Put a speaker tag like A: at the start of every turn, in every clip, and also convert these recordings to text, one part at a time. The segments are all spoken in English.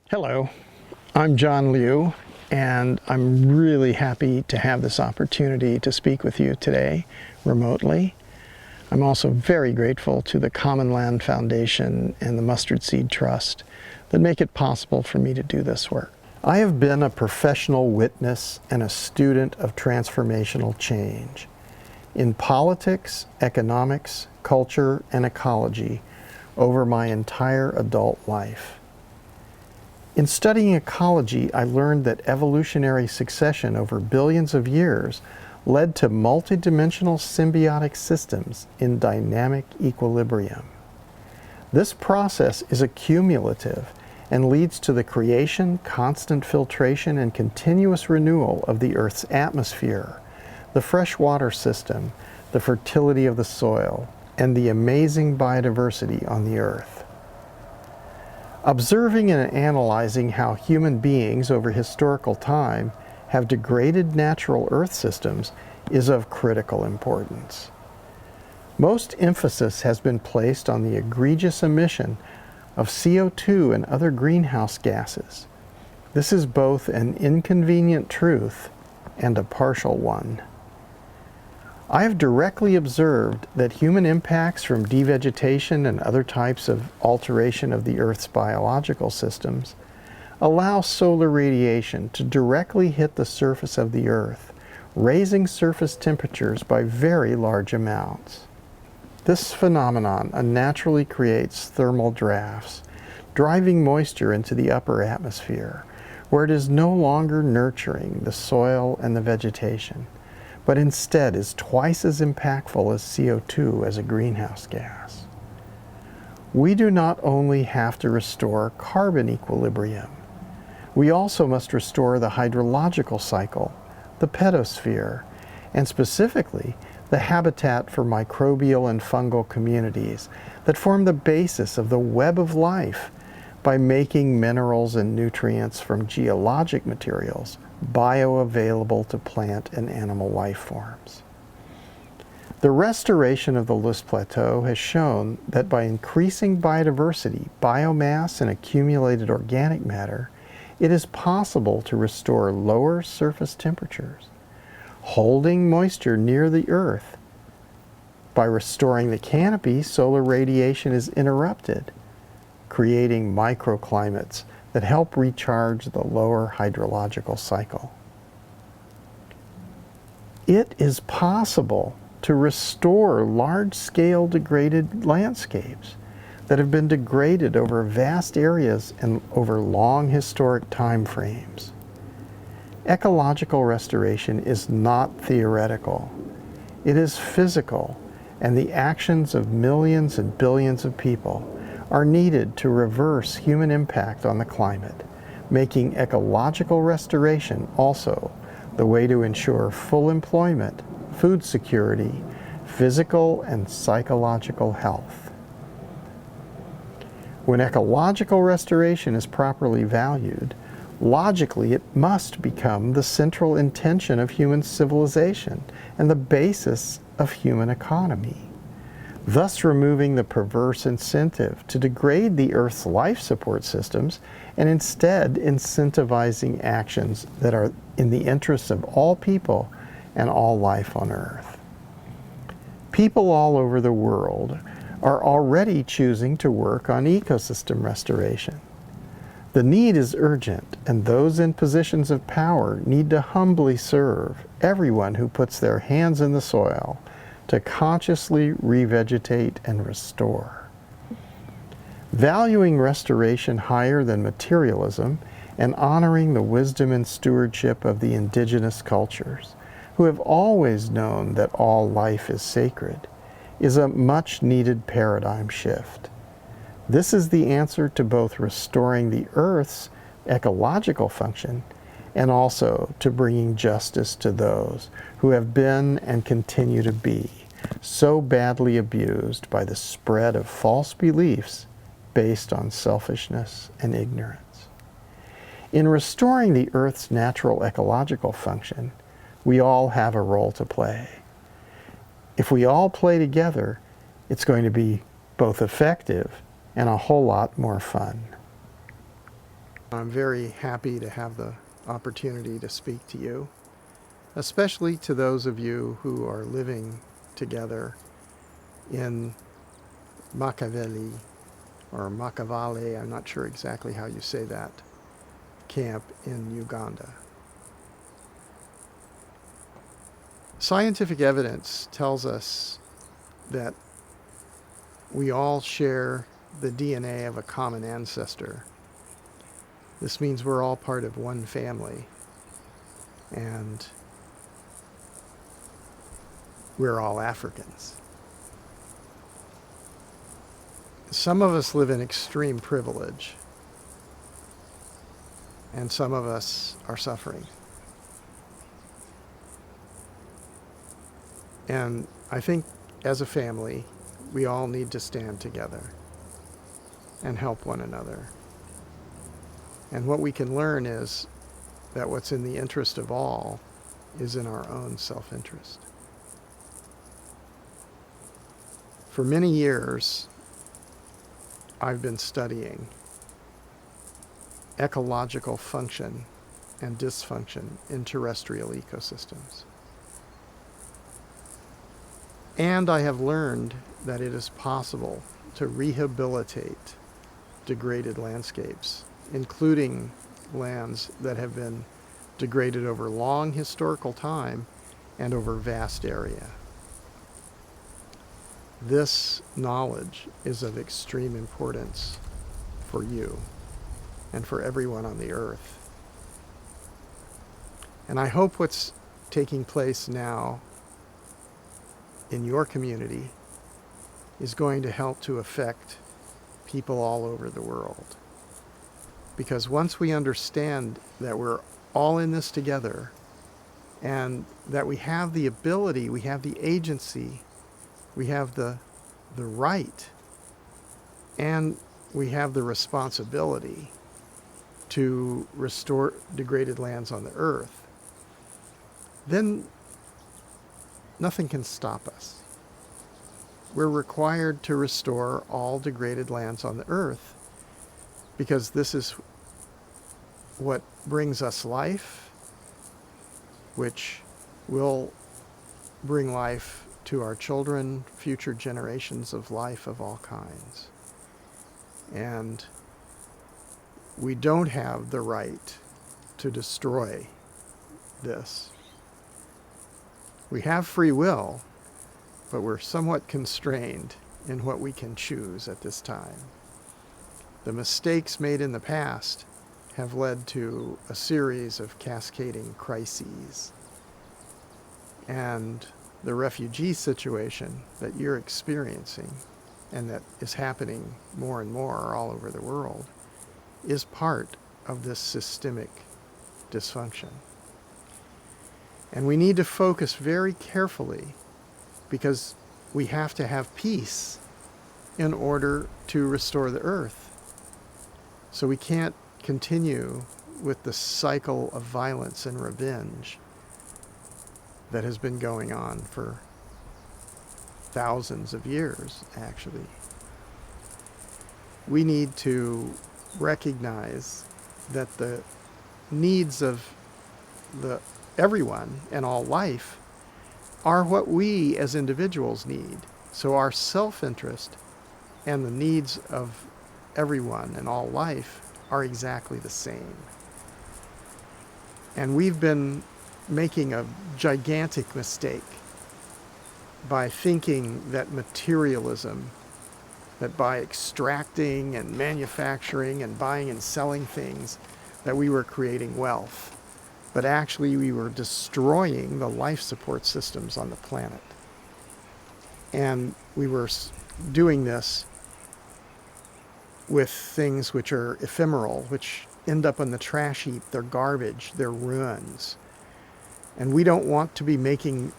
A: Hello, I'm John Liu, and I'm really happy to have this opportunity to speak with you today remotely. I'm also very grateful to the Common Land Foundation and the Mustard Seed Trust that make it possible for me to do this work. I have been a professional witness and a student of transformational change in politics, economics, culture, and ecology over my entire adult life. In studying ecology, I learned that evolutionary succession over billions of years led to multidimensional symbiotic systems in dynamic equilibrium. This process is accumulative and leads to the creation, constant filtration, and continuous renewal of the Earth's atmosphere, the freshwater system, the fertility of the soil, and the amazing biodiversity on the Earth. Observing and analyzing how human beings over historical time have degraded natural Earth systems is of critical importance. Most emphasis has been placed on the egregious emission of CO2 and other greenhouse gases. This is both an inconvenient truth and a partial one. I have directly observed that human impacts from devegetation and other types of alteration of the Earth's biological systems allow solar radiation to directly hit the surface of the Earth, raising surface temperatures by very large amounts. This phenomenon unnaturally creates thermal drafts, driving moisture into the upper atmosphere, where it is no longer nurturing the soil and the vegetation, but instead is twice as impactful as CO2 as a greenhouse gas. We do not only have to restore carbon equilibrium, we also must restore the hydrological cycle, the pedosphere, and specifically the habitat for microbial and fungal communities that form the basis of the web of life by making minerals and nutrients from geologic materials bioavailable to plant and animal life forms. The restoration of the Loess Plateau has shown that by increasing biodiversity, biomass, and accumulated organic matter, it is possible to restore lower surface temperatures, holding moisture near the Earth. By restoring the canopy, solar radiation is interrupted, creating microclimates that help recharge the lower hydrological cycle. It is possible to restore large-scale degraded landscapes that have been degraded over vast areas and over long historic time frames. Ecological restoration is not theoretical. It is physical, and the actions of millions and billions of people are needed to reverse human impact on the climate, making ecological restoration also the way to ensure full employment, food security, physical and psychological health. When ecological restoration is properly valued, logically it must become the central intention of human civilization and the basis of human economy, thus removing the perverse incentive to degrade the Earth's life support systems and instead incentivizing actions that are in the interests of all people and all life on Earth. People all over the world are already choosing to work on ecosystem restoration. The need is urgent, and those in positions of power need to humbly serve everyone who puts their hands in the soil to consciously revegetate and restore. Valuing restoration higher than materialism and honoring the wisdom and stewardship of the indigenous cultures, who have always known that all life is sacred, is a much-needed paradigm shift. This is the answer to both restoring the Earth's ecological function and also to bringing justice to those who have been and continue to be so badly abused by the spread of false beliefs based on selfishness and ignorance. In restoring the Earth's natural ecological function, we all have a role to play. If we all play together, it's going to be both effective and a whole lot more fun. I'm very happy to have the opportunity to speak to you, especially to those of you who are living together in Makaveli or Makavale, I'm not sure exactly how you say that, camp in Uganda. Scientific evidence tells us that we all share the DNA of a common ancestor. This means we're all part of one family, and we're all Africans. Some of us live in extreme privilege, and some of us are suffering. And I think as a family, we all need to stand together and help one another. And what we can learn is that what's in the interest of all is in our own self-interest. For many years, I've been studying ecological function and dysfunction in terrestrial ecosystems. And I have learned that it is possible to rehabilitate degraded landscapes, including lands that have been degraded over long historical time and over vast area. This knowledge is of extreme importance for you and for everyone on the earth. And I hope what's taking place now in your community is going to help to affect people all over the world. Because once we understand that we're all in this together and that we have the ability, we have the agency, we have the right, and we have the responsibility to restore degraded lands on the earth, then nothing can stop us. We're required to restore all degraded lands on the earth because this is what brings us life, which will bring life to our children, future generations of life of all kinds. And we don't have the right to destroy this. We have free will, but we're somewhat constrained in what we can choose at this time. The mistakes made in the past have led to a series of cascading crises. And the refugee situation that you're experiencing and that is happening more and more all over the world is part of this systemic dysfunction. And we need to focus very carefully because we have to have peace in order to restore the earth. So we can't continue with the cycle of violence and revenge that has been going on for thousands of years, actually. We need to recognize that the needs of everyone and all life are what we as individuals need. So our self-interest and the needs of everyone and all life are exactly the same. And we've been making a gigantic mistake by thinking that materialism, that by extracting and manufacturing and buying and selling things, that we were creating wealth. But actually we were destroying the life support systems on the planet. And we were doing this with things which are ephemeral, which end up on the trash heap. They're garbage, they're ruins. And we don't want to be making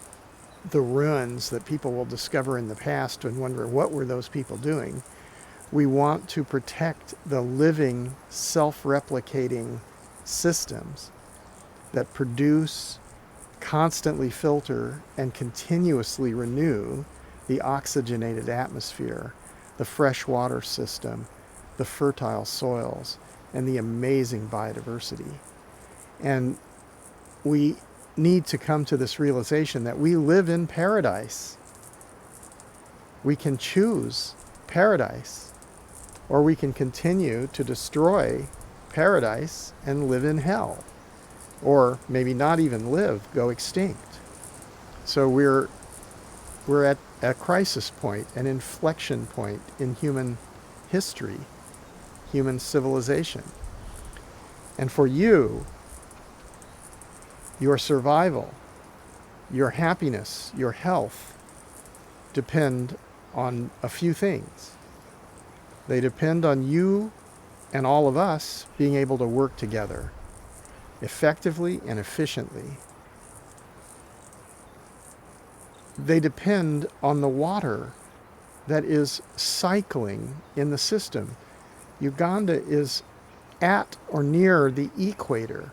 A: the ruins that people will discover in the past and wonder, what were those people doing? We want to protect the living, self-replicating systems that produce, constantly filter, and continuously renew the oxygenated atmosphere, the fresh water system, the fertile soils, and the amazing biodiversity. And we need to come to this realization that we live in paradise. We can choose paradise, or we can continue to destroy paradise and live in hell, or maybe not even live, go extinct. So we're at a crisis point, an inflection point in human history, human civilization. And for you, your survival, your happiness, your health depend on a few things. They depend on you and all of us being able to work together effectively and efficiently. They depend on the water that is cycling in the system. Uganda is at or near the equator.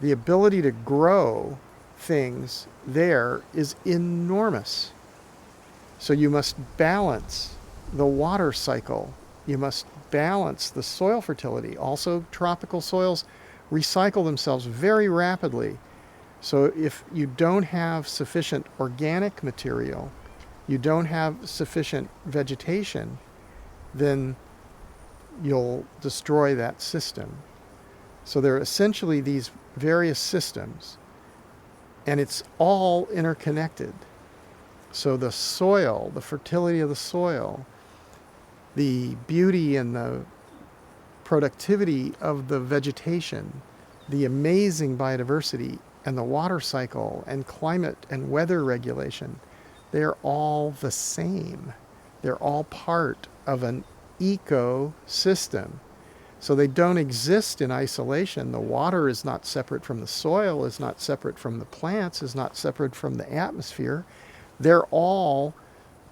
A: The ability to grow things there is enormous. So you must balance the water cycle. You must balance the soil fertility. Also, tropical soils recycle themselves very rapidly. So if you don't have sufficient organic material, you don't have sufficient vegetation, then you'll destroy that system. So there are essentially these various systems, and it's all interconnected. So the soil, the fertility of the soil, the beauty and the productivity of the vegetation, the amazing biodiversity, and the water cycle and climate and weather regulation, they're all the same. They're all part of an ecosystem. So they don't exist in isolation. The water is not separate from the soil, is not separate from the plants, is not separate from the atmosphere. They're all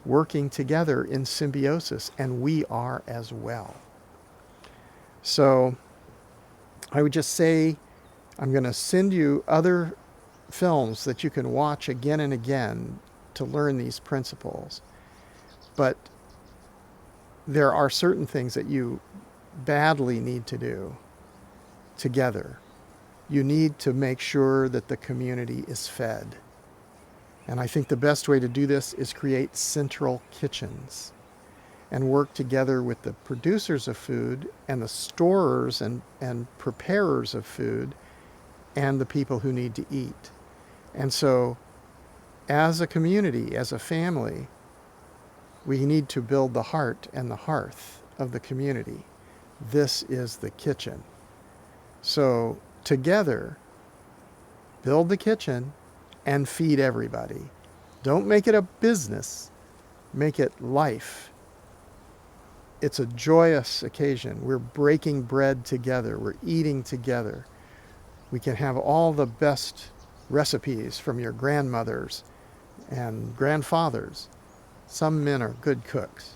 A: working together in symbiosis, and we are as well. So I would just say, I'm going to send you other films that you can watch again and again to learn these principles. But there are certain things that you badly need to do together. You need to make sure that the community is fed. And I think the best way to do this is create central kitchens and work together with the producers of food and the storers and preparers of food and the people who need to eat. And so as a community, as a family, we need to build the heart and the hearth of the community. This is the kitchen. So together, build the kitchen and feed everybody. Don't make it a business. Make it life. It's a joyous occasion. We're breaking bread together. We're eating together. We can have all the best recipes from your grandmothers and grandfathers. Some men are good cooks.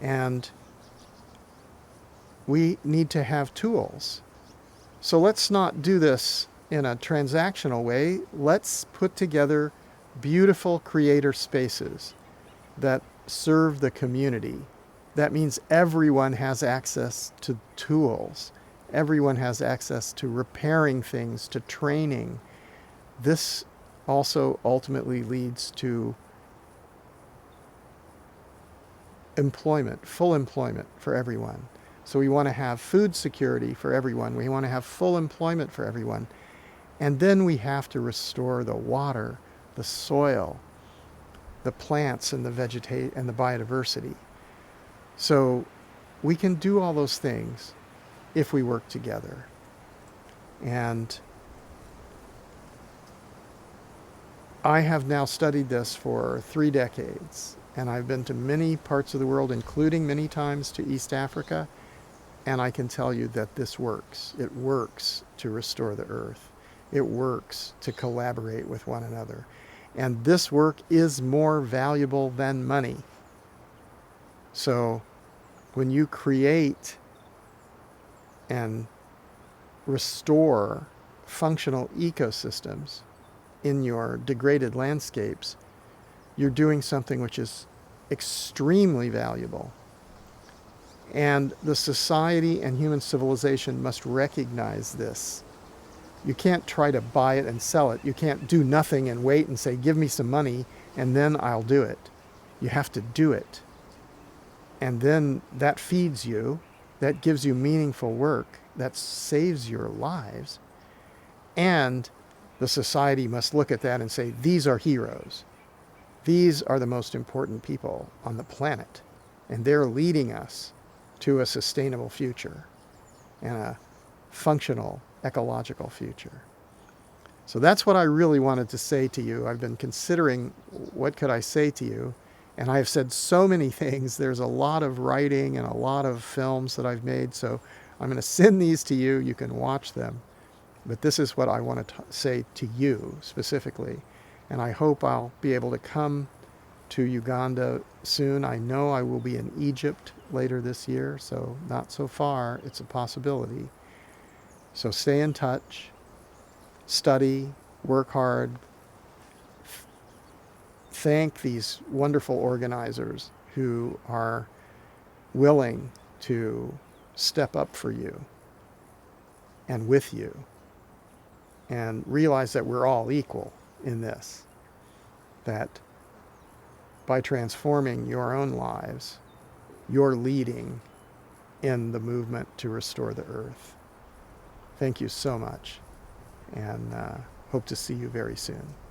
A: And we need to have tools. So let's not do this in a transactional way. Let's put together beautiful creator spaces that serve the community. That means everyone has access to tools. Everyone has access to repairing things, to training. This also ultimately leads to employment, full employment for everyone. So we want to have food security for everyone. We want to have full employment for everyone. And then we have to restore the water, the soil, the plants, and the and the biodiversity. So we can do all those things if we work together. And I have now studied this for 3 decades, and I've been to many parts of the world, including many times to East Africa, and I can tell you that this works. It works to restore the earth. It works to collaborate with one another. And this work is more valuable than money. So when you create and restore functional ecosystems in your degraded landscapes, you're doing something which is extremely valuable. And the society and human civilization must recognize this. You can't try to buy it and sell it. You can't do nothing and wait and say, give me some money and then I'll do it. You have to do it. And then that feeds you, that gives you meaningful work, that saves your lives. And the society must look at that and say, these are heroes. These are the most important people on the planet. And they're leading us to a sustainable future and a functional ecological future. So that's what I really wanted to say to you. I've been considering what could I say to you, and I have said so many things. There's a lot of writing and a lot of films that I've made, so I'm going to send these to you. You can watch them. But this is what I want to say to you specifically, and I hope I'll be able to come to Uganda soon. I know I will be in Egypt later this year, so not so far. It's a possibility. So stay in touch, study, work hard, thank these wonderful organizers who are willing to step up for you and with you, and realize that we're all equal in this, that by transforming your own lives, you're leading in the movement to restore the earth. Thank you so much, and hope to see you very soon.